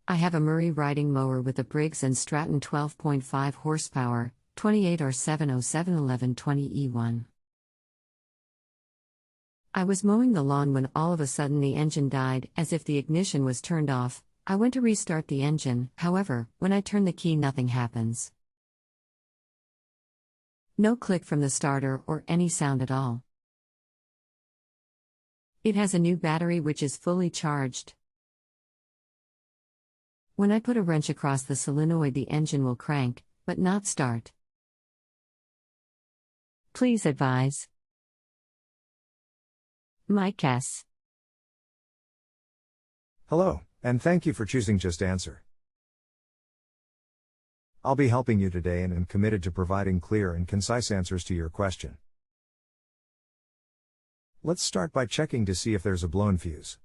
I have a Murray riding mower with a Briggs & Stratton 12.5 horsepower, 28R7071120E1. I was mowing the lawn when all of a sudden the engine died, as if the ignition was turned off. I went to restart the engine, however, when I turn the key nothing happens. No click from the starter or any sound at all. It has a new battery which is fully charged. When I put a wrench across the solenoid the engine will crank, but not start. Please advise. Mike S. Hello, and thank you for choosing JustAnswer. I'll be helping you today and am committed to providing clear and concise answers to your question. Let's start by checking to see if there's a blown fuse.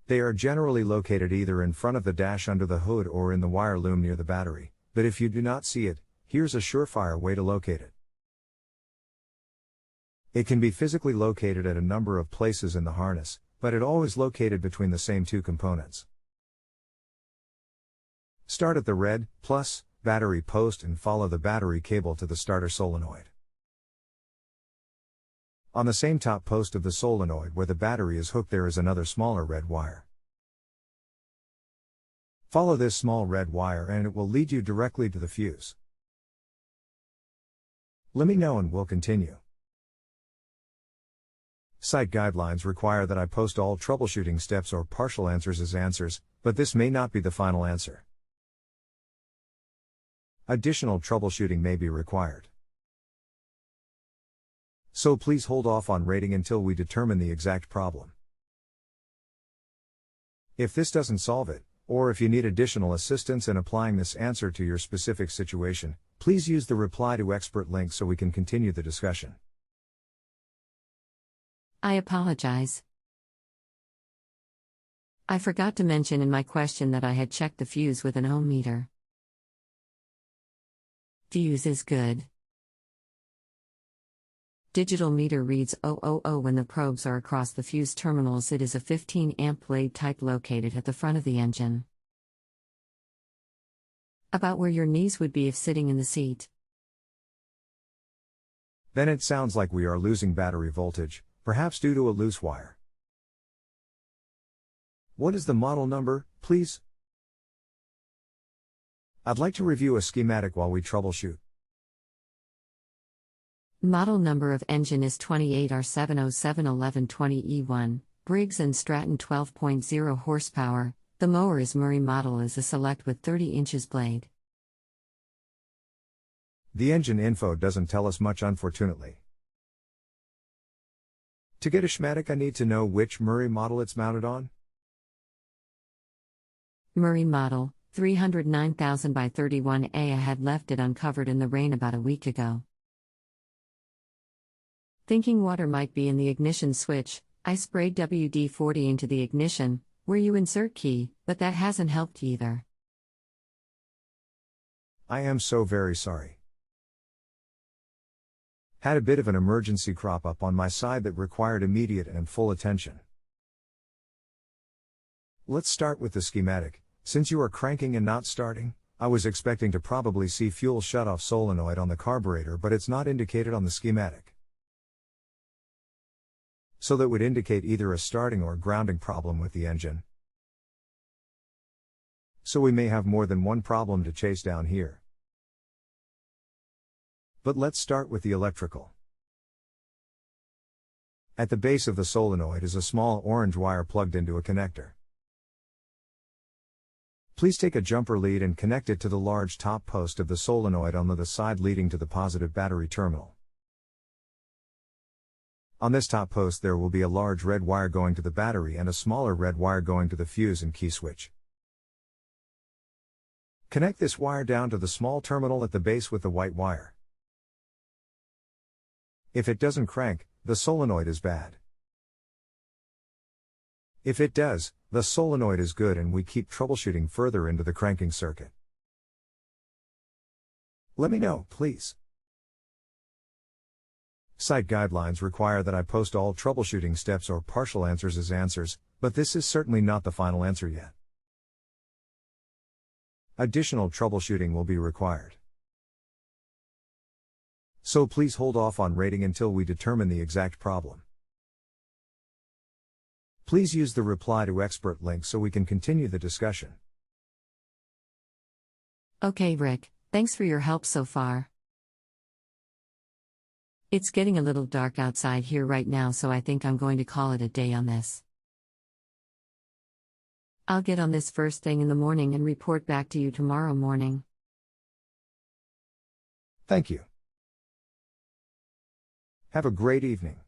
They are generally located either in front of the dash under the hood or in the wire loom near the battery, but if you do not see it, here's a surefire way to locate it. It can be physically located at a number of places in the harness, but it always located between the same two components. Start at the red, plus, battery post and follow the battery cable to the starter solenoid. On the same top post of the solenoid where the battery is hooked there is another smaller red wire. Follow this small red wire and it will lead you directly to the fuse. Let me know and we'll continue. Site guidelines require that I post all troubleshooting steps or partial answers as answers, but this may not be the final answer. Additional troubleshooting may be required. So please hold off on rating until we determine the exact problem. If this doesn't solve it, or if you need additional assistance in applying this answer to your specific situation, please use the reply to expert link so we can continue the discussion. I apologize. I forgot to mention in my question that I had checked the fuse with an ohm meter. Fuse is good. Digital meter reads 000 when the probes are across the fuse terminals. It is a 15 amp blade type located at the front of the engine. About where your knees would be if sitting in the seat. Then it sounds like we are losing battery voltage, perhaps due to a loose wire. What is the model number, please? I'd like to review a schematic while we troubleshoot. Model number of engine is 28R7071120E1, Briggs & Stratton 12.0 horsepower. The mower is Murray model is a select with 30 inches blade. The engine info doesn't tell us much, unfortunately. To get a schematic I need to know which Murray model it's mounted on. Murray model, 309,000 by 31A. I had left it uncovered in the rain about a week ago. Thinking water might be in the ignition switch, I sprayed WD-40 into the ignition, where you insert key, but that hasn't helped either. I am so very sorry. Had a bit of an emergency crop up on my side that required immediate and full attention. Let's start with the schematic. Since you are cranking and not starting, I was expecting to probably see fuel shutoff solenoid on the carburetor, but it's not indicated on the schematic. So that would indicate either a starting or grounding problem with the engine. So we may have more than one problem to chase down here. But let's start with the electrical. At the base of the solenoid is a small orange wire plugged into a connector. Please take a jumper lead and connect it to the large top post of the solenoid on the side leading to the positive battery terminal. On this top post there will be a large red wire going to the battery and a smaller red wire going to the fuse and key switch. Connect this wire down to the small terminal at the base with the white wire. If it doesn't crank, the solenoid is bad. If it does, the solenoid is good and we keep troubleshooting further into the cranking circuit. Let me know, please. Site guidelines require that I post all troubleshooting steps or partial answers as answers, but this is certainly not the final answer yet. Additional troubleshooting will be required. So please hold off on rating until we determine the exact problem. Please use the reply to expert link so we can continue the discussion. Okay, Rick, thanks for your help so far. It's getting a little dark outside here right now, so I think I'm going to call it a day on this. I'll get on this first thing in the morning and report back to you tomorrow morning. Thank you. Have a great evening.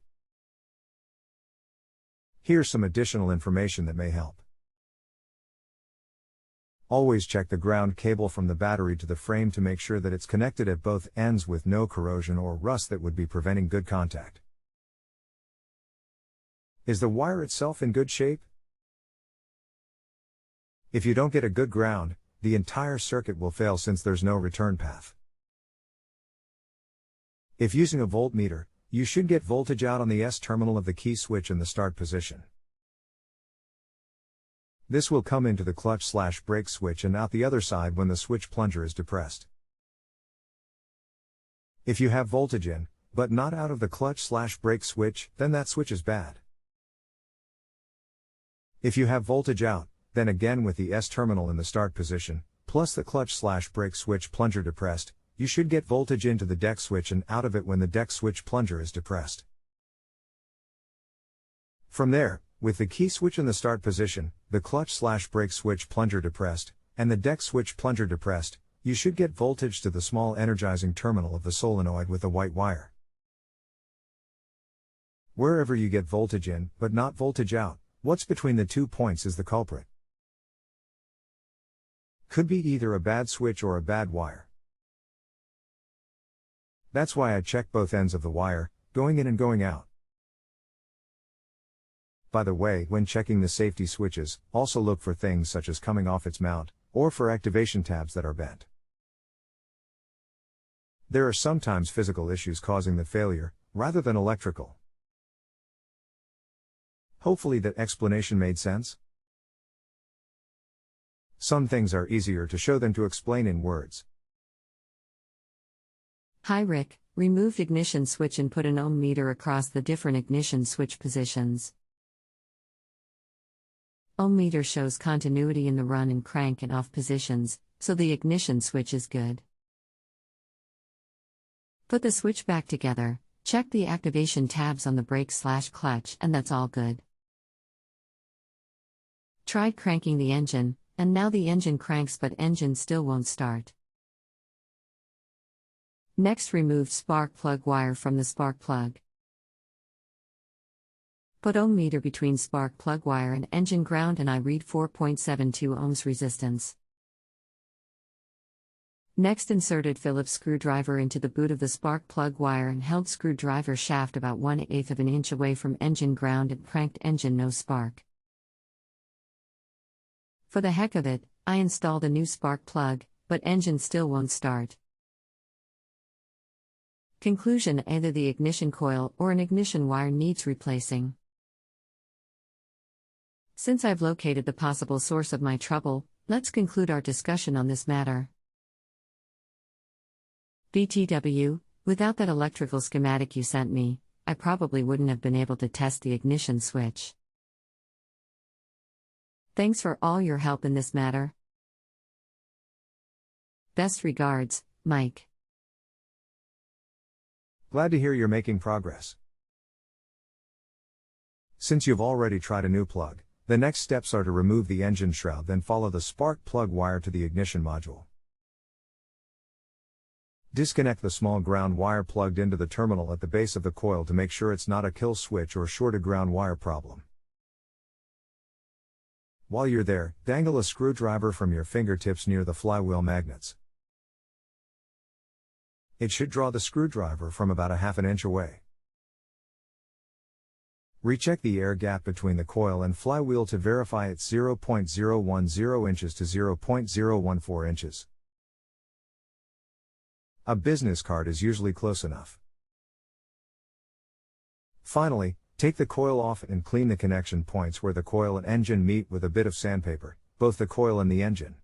Here's some additional information that may help. Always check the ground cable from the battery to the frame to make sure that it's connected at both ends with no corrosion or rust that would be preventing good contact. Is the wire itself in good shape? If you don't get a good ground, the entire circuit will fail since there's no return path. If using a voltmeter, you should get voltage out on the S terminal of the key switch in the start position. This will come into the clutch/brake switch and out the other side when the switch plunger is depressed. If you have voltage in, but not out of the clutch/brake switch, then that switch is bad. If you have voltage out, then again with the S terminal in the start position, plus the clutch/brake switch plunger depressed, you should get voltage into the deck switch and out of it when the deck switch plunger is depressed. From there, with the key switch in the start position, the clutch/brake switch plunger depressed, and the deck switch plunger depressed, you should get voltage to the small energizing terminal of the solenoid with the white wire. Wherever you get voltage in, but not voltage out, what's between the 2 points is the culprit. Could be either a bad switch or a bad wire. That's why I check both ends of the wire, going in and going out. By the way, when checking the safety switches, also look for things such as coming off its mount, or for activation tabs that are bent. There are sometimes physical issues causing the failure, rather than electrical. Hopefully that explanation made sense. Some things are easier to show than to explain in words. Hi Rick, removed ignition switch and put an ohm meter across the different ignition switch positions. Ohm meter shows continuity in the run and crank and off positions, so the ignition switch is good. Put the switch back together, check the activation tabs on the brake/clutch, and that's all good. Tried cranking the engine, and now the engine cranks but engine still won't start. Next, remove spark plug wire from the spark plug. Put ohm meter between spark plug wire and engine ground and I read 4.72 ohms resistance. Next, inserted Phillips screwdriver into the boot of the spark plug wire and held screwdriver shaft about 1/8 of an inch away from engine ground and cranked engine no spark. For the heck of it, I installed a new spark plug, but engine still won't start. Conclusion: either the ignition coil or an ignition wire needs replacing. Since I've located the possible source of my trouble, let's conclude our discussion on this matter. BTW, without that electrical schematic you sent me, I probably wouldn't have been able to test the ignition switch. Thanks for all your help in this matter. Best regards, Mike. Glad to hear you're making progress. Since you've already tried a new plug, the next steps are to remove the engine shroud, then follow the spark plug wire to the ignition module. Disconnect the small ground wire plugged into the terminal at the base of the coil to make sure it's not a kill switch or short to ground wire problem. While you're there, dangle a screwdriver from your fingertips near the flywheel magnets. It should draw the screwdriver from about 1/2 inch away. Recheck the air gap between the coil and flywheel to verify it's 0.010 inches to 0.014 inches. A business card is usually close enough. Finally, take the coil off and clean the connection points where the coil and engine meet with a bit of sandpaper, both the coil and the engine.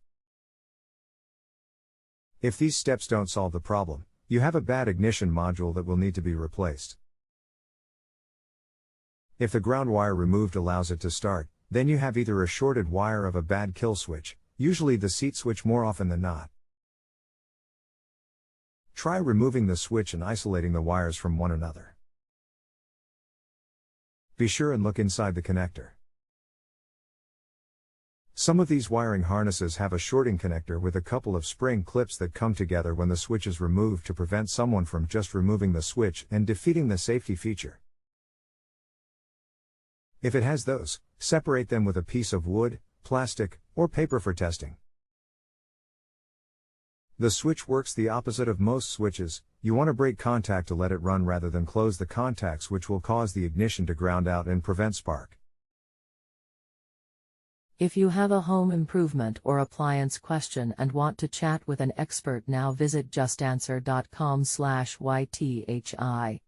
If these steps don't solve the problem, you have a bad ignition module that will need to be replaced. If the ground wire removed allows it to start, then you have either a shorted wire of a bad kill switch, usually the seat switch more often than not. Try removing the switch and isolating the wires from one another. Be sure and look inside the connector. Some of these wiring harnesses have a shorting connector with a couple of spring clips that come together when the switch is removed to prevent someone from just removing the switch and defeating the safety feature. If it has those, separate them with a piece of wood, plastic, or paper for testing. The switch works the opposite of most switches. You want to break contact to let it run rather than close the contacts, which will cause the ignition to ground out and prevent spark. If you have a home improvement or appliance question and want to chat with an expert now, visit JustAnswer.com/YTHI.